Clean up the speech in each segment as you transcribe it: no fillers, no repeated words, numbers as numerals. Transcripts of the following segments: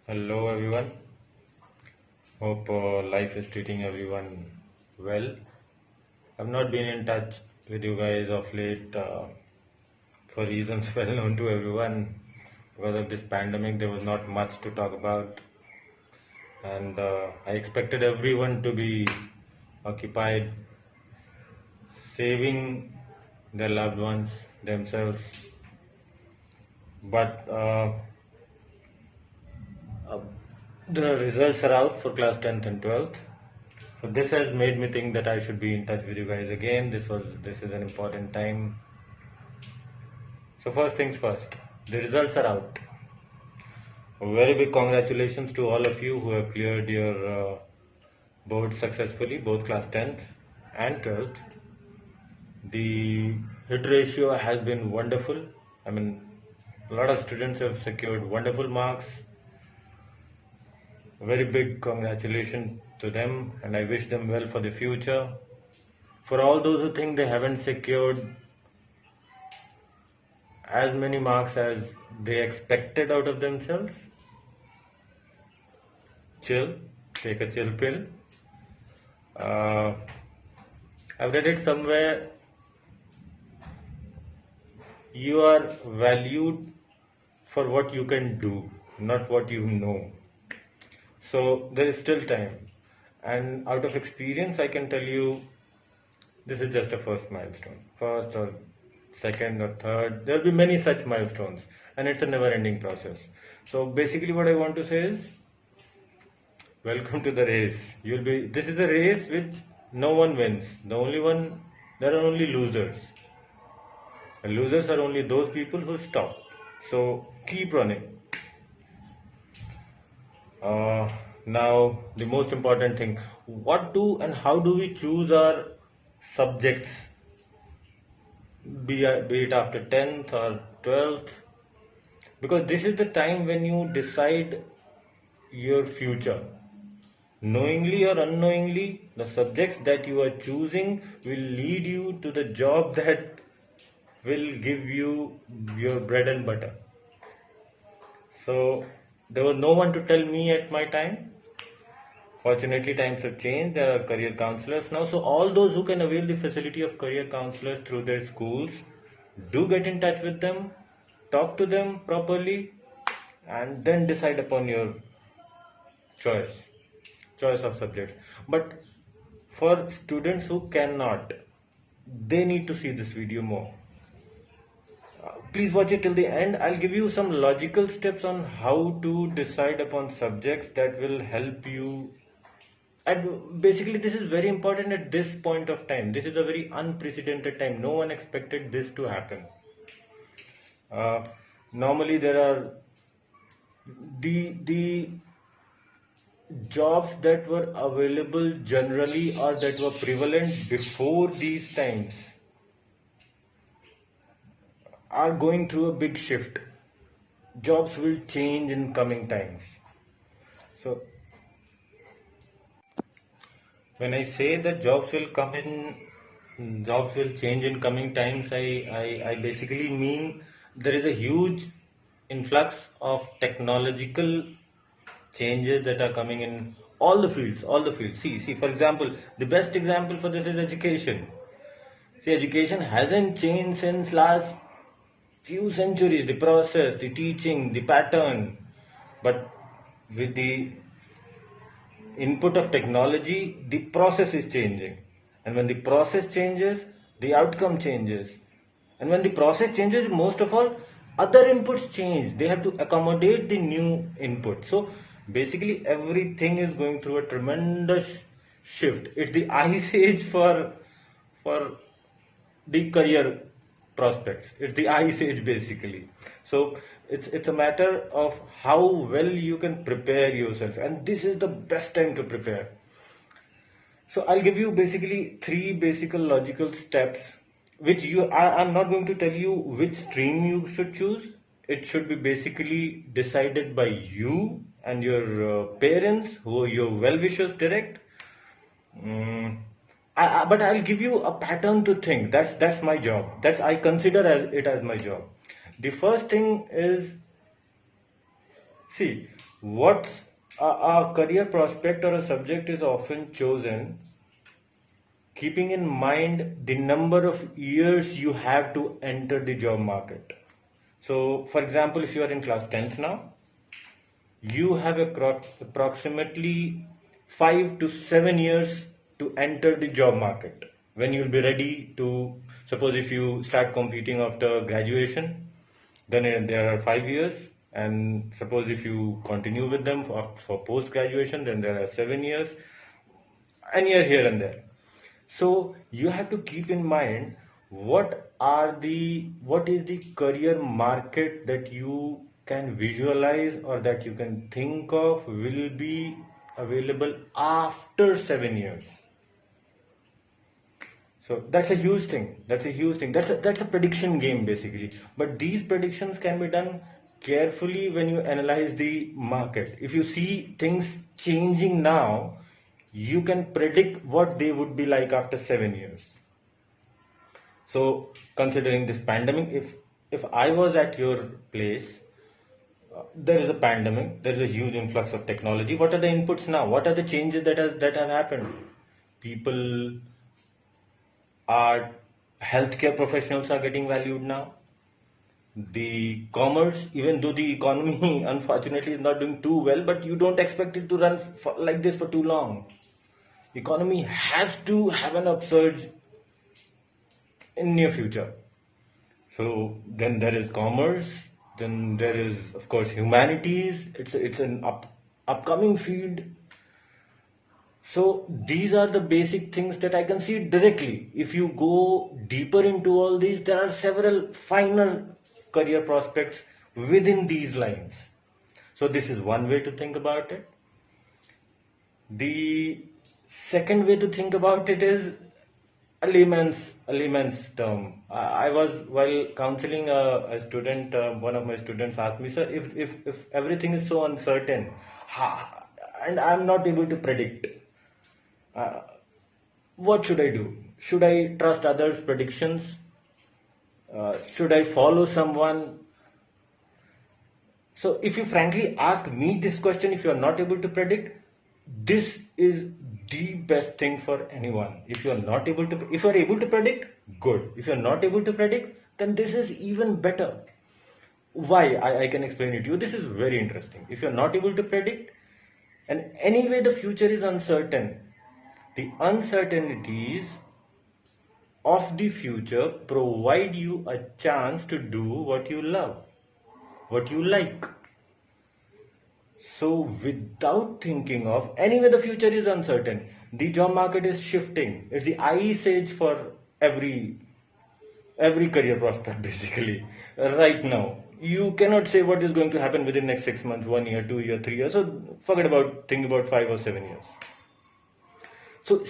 Hello everyone. Hope life is treating everyone well. I've not been in touch with you guys of late for reasons well known to everyone. Because of this pandemic, there was not much to talk about, and I expected everyone to be occupied saving their loved ones, themselves. But uh, the results are out for class 10th and 12th. So this has made me think that I should be in touch with you guys again. This is an important time. So first things first, the results are out. A very big congratulations to all of you who have cleared your board successfully, both class 10th and 12th. The hit ratio has been wonderful. I mean, a lot of students have secured wonderful marks. A very big congratulations to them, and I wish them well for the future. For all those who think they haven't secured as many marks as they expected out of themselves, chill, take a chill pill. Uh, I've read it somewhere. You are valued for what you can do, not what you know. So there is still time. And out of experience, I can tell you this is just a first milestone. First or second or third. There will be many such milestones. And it's a never ending process. So basically, what I want to say is welcome to the race. This is a race which no one wins. There are only losers. And losers are only those people who stop. So keep running. Now the most important thing, what do and how do we choose our subjects, be it after 10th or 12th? Because this is the time when you decide your future. Knowingly or unknowingly, the subjects that you are choosing will lead you to the job that will give you your bread and butter. So there was no one to tell me at my time. Fortunately, times have changed. There are career counselors now. So all those who can avail the facility of career counselors through their schools, do get in touch with them, talk to them properly, and then decide upon your choice of subjects. But for students who cannot, they need to see this video more. Please watch it till the end. I'll give you some logical steps on how to decide upon subjects that will help you. And basically, this is very important at this point of time. This is a very unprecedented time. No one expected this to happen. Uh, Normally, there are the jobs that were available generally or that were prevalent before these times are going through a big shift. Jobs will change in coming times. So when I say that jobs will change in coming times, I basically mean there is a huge influx of technological changes that are coming in all the fields, all the fields. See, for example, the best example for this is education. See, education hasn't changed since last few centuries, the process, the teaching, the pattern, but with the input of technology, the process is changing. And when the process changes, the outcome changes. And when the process changes, most of all, other inputs change. They have to accommodate the new input. So basically, everything is going through a tremendous shift. It's the ice age for the career prospects. It's the ice age basically. So it's a matter of how well you can prepare yourself, and this is the best time to prepare. So I'll give you basically three basic logical steps, which I'm not going to tell you which stream you should choose. It should be basically decided by you and your parents, who are your well-wishers direct. Mm, but I'll give you a pattern to think. That's my job. I consider it as my job. The first thing is, see, What's a career prospect or a subject is often chosen keeping in mind the number of years you have to enter the job market. So, for example, if you are in class 10th now, you have approximately 5 to 7 years to enter the job market. When you'll be ready to, suppose if you start competing after graduation, then there are 5 years. And suppose if you continue with them for post graduation, then there are 7 years, and year here and there. So you have to keep in mind what is the career market that you can visualize or that you can think of will be available after 7 years. So that's a huge thing. That's a huge thing. That's a prediction game basically. But these predictions can be done carefully when you analyze the market. If you see things changing now, you can predict what they would be like after 7 years. So considering this pandemic, if I was at your place, there is a pandemic, there is a huge influx of technology. What are the inputs now? What are the changes that have happened? People are Healthcare professionals are getting valued now. The commerce, even though the economy unfortunately is not doing too well, but you don't expect it to run like this for too long. Economy has to have an upsurge in near future. So then there is commerce, then there is of course humanities. It's an upcoming field. So these are the basic things that I can see directly. If you go deeper into all these, there are several finer career prospects within these lines. So this is one way to think about it. The second way to think about it is a layman's term. I was while counseling a student. One of my students asked me, "Sir, if everything is so uncertain, and I'm not able to predict, uh, what should I do? Should I trust others' predictions? Should I follow someone?" So if you frankly ask me this question, if you are not able to predict, this is the best thing for anyone. If you are able to predict, good. If you are not able to predict, then this is even better. Why? I can explain it to you. This is very interesting. If you are not able to predict, and anyway the future is uncertain, the uncertainties of the future provide you a chance to do what you love, what you like. So without thinking of, anyway the future is uncertain. The job market is shifting. It's the ice age for every career prospect basically. Right now. You cannot say what is going to happen within next 6 months, 1 year, 2 year, 3 years. So think about 5 or 7 years. So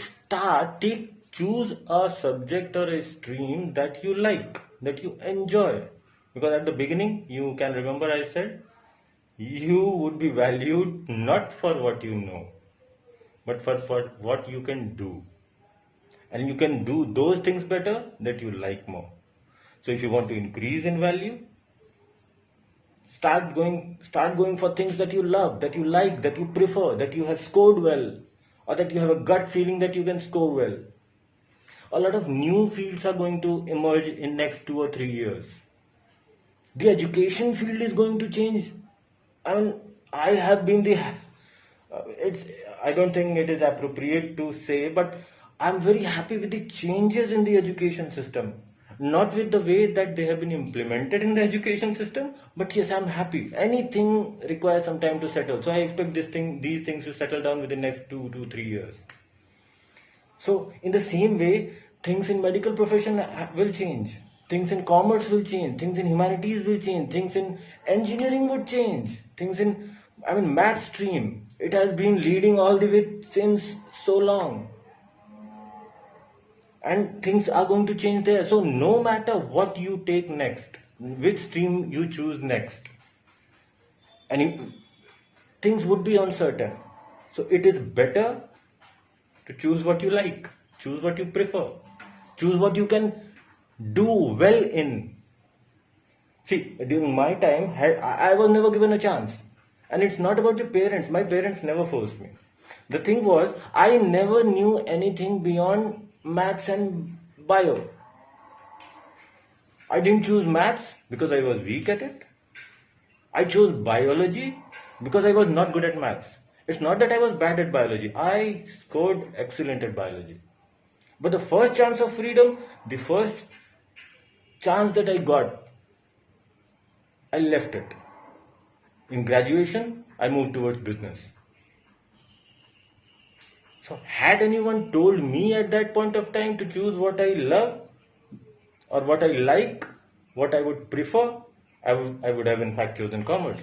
choose a subject or a stream that you like, that you enjoy. Because at the beginning, you can remember I said, you would be valued not for what you know, but for what you can do. And you can do those things better that you like more. So if you want to increase in value, start going for things that you love, that you like, that you prefer, that you have scored well, or that you have a gut feeling that you can score well. A lot of new fields are going to emerge in next 2 or 3 years. The education field is going to change. I mean, I have been the it's I don't think it is appropriate to say, but I'm very happy with the changes in the education system. Not with the way that they have been implemented in the education system, but yes, I'm happy. Anything requires some time to settle, so I expect these things to settle down within next 2 to 3 years. So in the same way, things in medical profession will change. Things in commerce will change. Things in humanities will change. Things in engineering would change. Math stream. It has been leading all the way since so long. And things are going to change there. So no matter what you take next, which stream you choose next, things would be uncertain. So it is better to choose what you like, choose what you prefer, choose what you can do well in. See, during my time, I was never given a chance. And it's not about the parents. My parents never forced me. The thing was, I never knew anything beyond maths and bio. I didn't choose maths because I was weak at it. I chose biology because I was not good at maths. It's not that I was bad at biology. I scored excellent at biology. But the first chance of freedom, the first chance that I got, I left it. In graduation, I moved towards business. So had anyone told me at that point of time to choose what I love or what I like, what I would prefer, I would have in fact chosen commerce.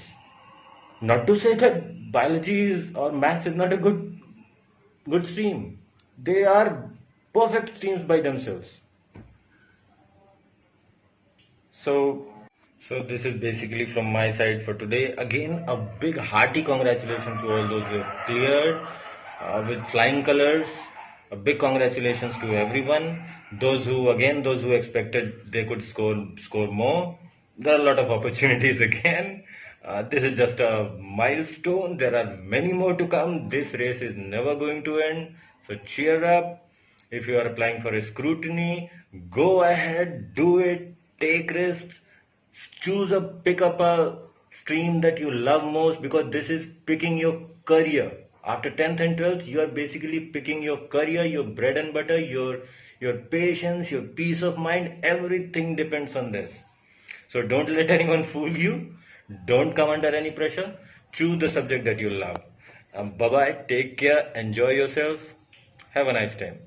Not to say that biology is or maths is not a good stream. They are perfect streams by themselves. So so this is basically from my side for today. Again, a big hearty congratulations to all those who have cleared with flying colors. A big congratulations to everyone. Those who expected they could score more. There are a lot of opportunities again. This is just a milestone. There are many more to come. This race is never going to end. So cheer up. If you are applying for a scrutiny, go ahead, do it, take risks, pick up a stream that you love most, because this is picking your career. After 10th and 12th, you are basically picking your career, your bread and butter, your patience, your peace of mind. Everything depends on this. So don't let anyone fool you. Don't come under any pressure. Choose the subject that you love. Bye bye. Take care. Enjoy yourself. Have a nice time.